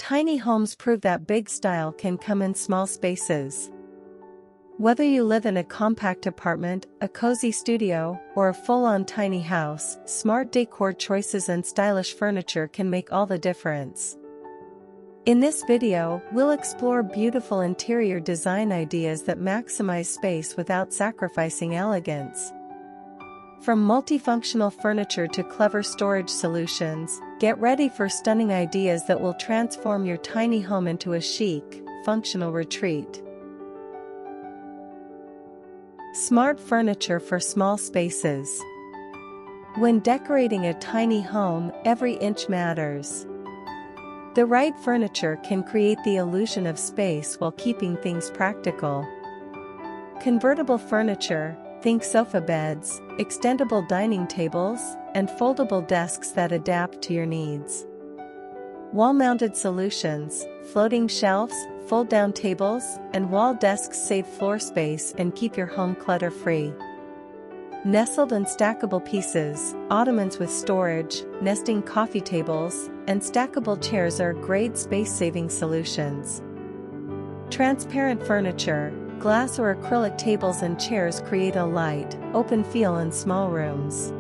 Tiny homes prove that big style can come in small spaces. Whether you live in a compact apartment, a cozy studio, or a full-on tiny house, smart decor choices and stylish furniture can make all the difference. In this video, we'll explore beautiful interior design ideas that maximize space without sacrificing elegance. From multifunctional furniture to clever storage solutions, get ready for stunning ideas that will transform your tiny home into a chic, functional retreat. Smart furniture for small spaces. When decorating a tiny home, every inch matters. The right furniture can create the illusion of space while keeping things practical. Convertible furniture, think sofa beds, extendable dining tables, and foldable desks that adapt to your needs. Wall-mounted solutions, floating shelves, fold-down tables, and wall desks save floor space and keep your home clutter-free. Nestled and stackable pieces, ottomans with storage, nesting coffee tables, and stackable chairs are great space-saving solutions. Transparent furniture, glass or acrylic tables and chairs create a light, open feel in small rooms.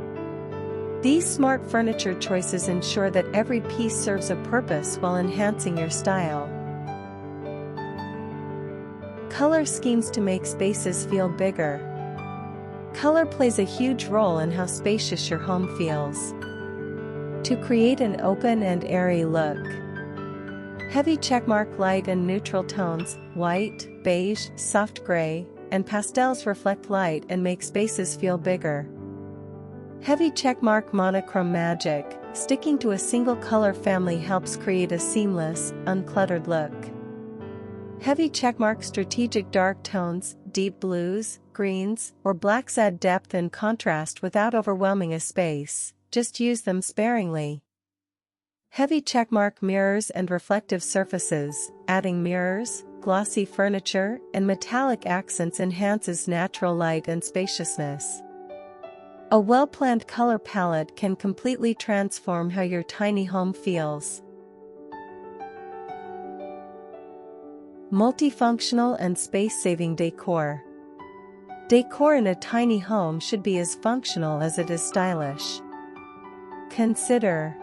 These smart furniture choices ensure that every piece serves a purpose while enhancing your style. Color schemes to make spaces feel bigger. Color plays a huge role in how spacious your home feels. To create an open and airy look, heavy checkmark light and neutral tones, white, beige, soft gray, and pastels reflect light and make spaces feel bigger. Heavy checkmark monochrome magic, sticking to a single color family helps create a seamless, uncluttered look. Heavy checkmark strategic dark tones, deep blues, greens, or blacks add depth and contrast without overwhelming a space, just use them sparingly. Heavy checkmark mirrors and reflective surfaces, adding mirrors, glossy furniture, and metallic accents enhances natural light and spaciousness. A well-planned color palette can completely transform how your tiny home feels. Multifunctional and space-saving decor. Decor in a tiny home should be as functional as it is stylish. Consider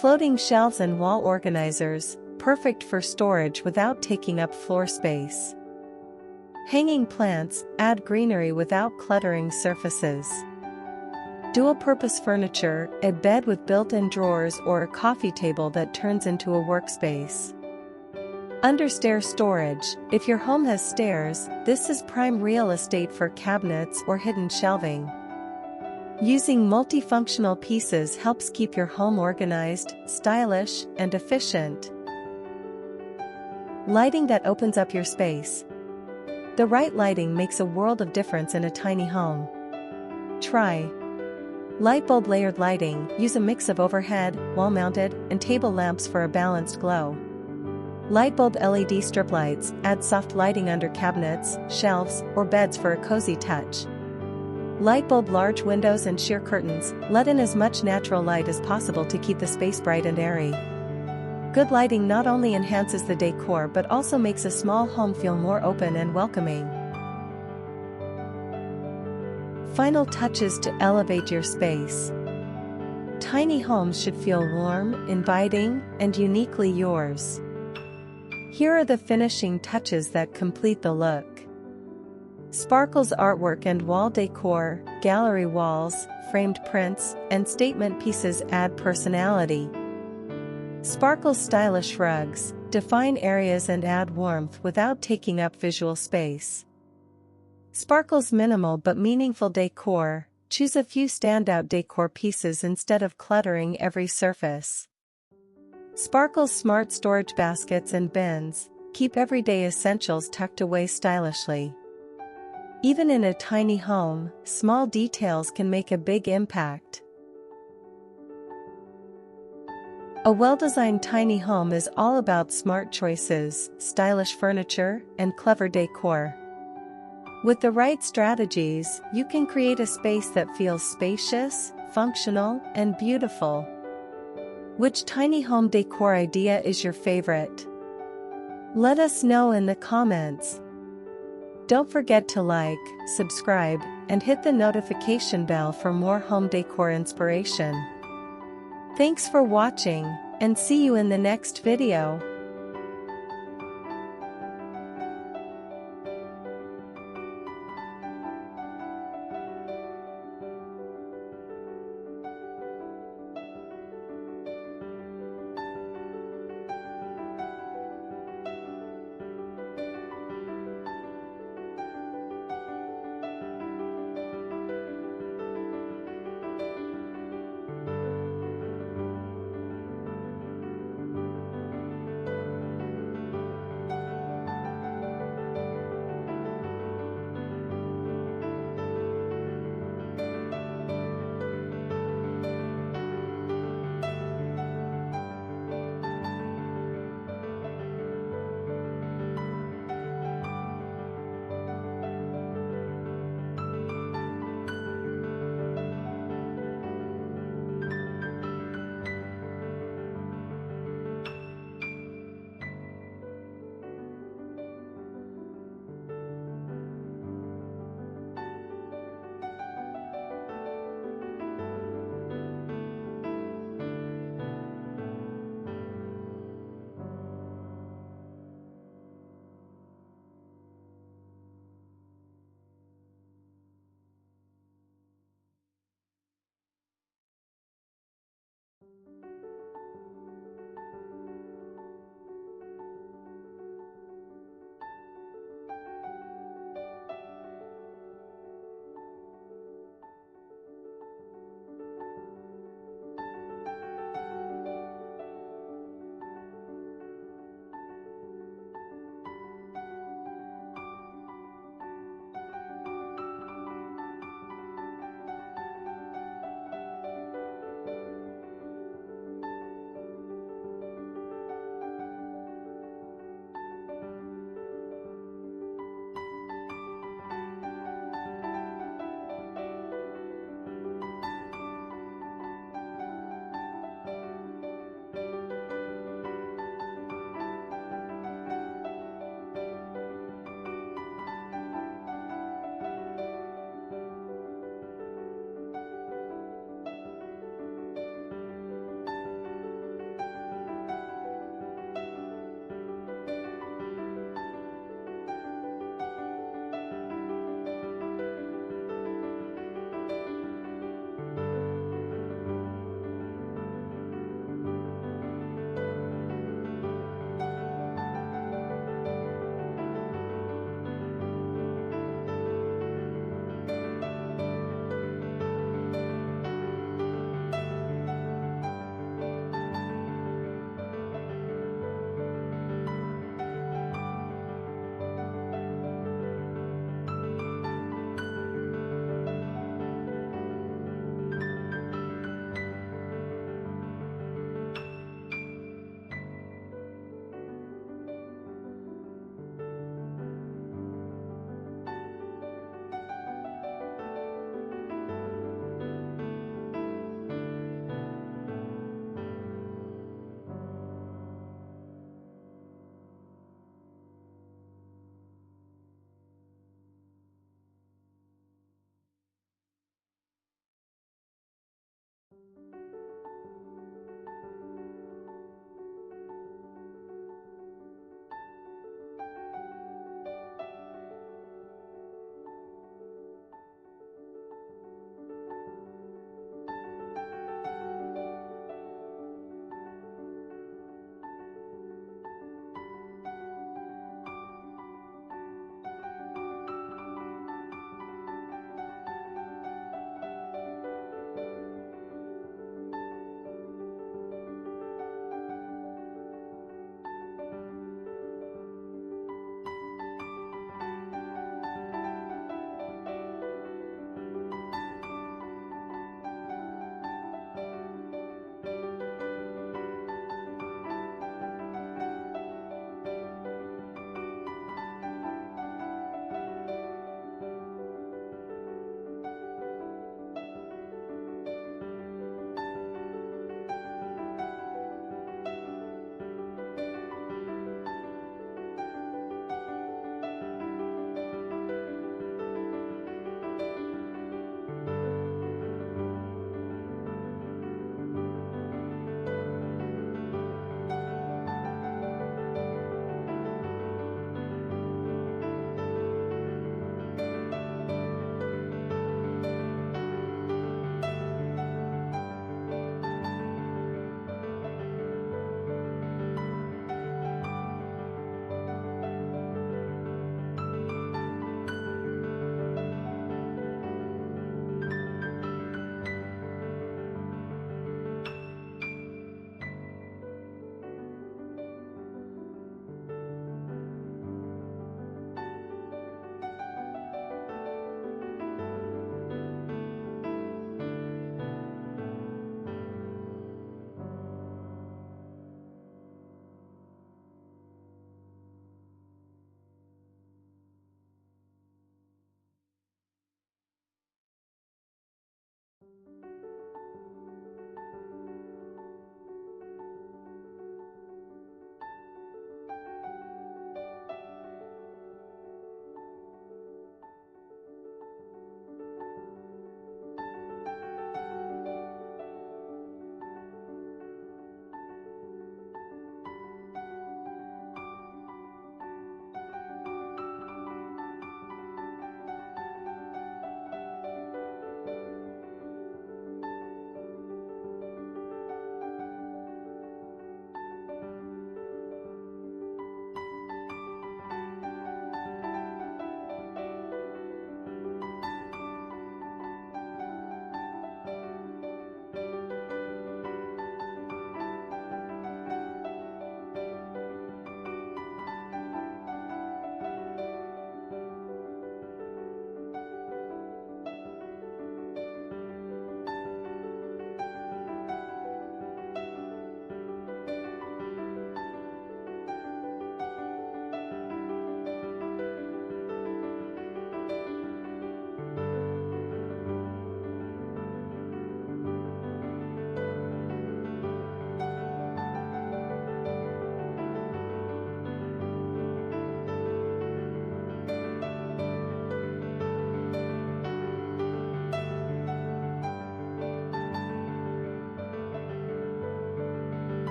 floating shelves and wall organizers, perfect for storage without taking up floor space. Hanging plants, add greenery without cluttering surfaces. Dual-purpose furniture, a bed with built-in drawers or a coffee table that turns into a workspace. Under-stair storage, if your home has stairs, this is prime real estate for cabinets or hidden shelving. Using multifunctional pieces helps keep your home organized, stylish, and efficient. Lighting that opens up your space. The right lighting makes a world of difference in a tiny home. Try light bulb layered lighting. Use a mix of overhead, wall-mounted, and table lamps for a balanced glow. Light bulb LED strip lights, add soft lighting under cabinets, shelves, or beds for a cozy touch. Light bulb large windows and sheer curtains, let in as much natural light as possible to keep the space bright and airy. Good lighting not only enhances the decor but also makes a small home feel more open and welcoming. Final touches to elevate your space. Tiny homes should feel warm, inviting, and uniquely yours. Here are the finishing touches that complete the look. Sparkles artwork and wall decor, gallery walls, framed prints, and statement pieces add personality. Sparkles stylish rugs, define areas and add warmth without taking up visual space. Sparkles minimal but meaningful decor, choose a few standout decor pieces instead of cluttering every surface. Sparkles smart storage baskets and bins, keep everyday essentials tucked away stylishly. Even in a tiny home, small details can make a big impact. A well-designed tiny home is all about smart choices, stylish furniture, and clever decor. With the right strategies, you can create a space that feels spacious, functional, and beautiful. Which tiny home decor idea is your favorite? Let us know in the comments. Don't forget to like, subscribe, and hit the notification bell for more home decor inspiration. Thanks for watching, and see you in the next video.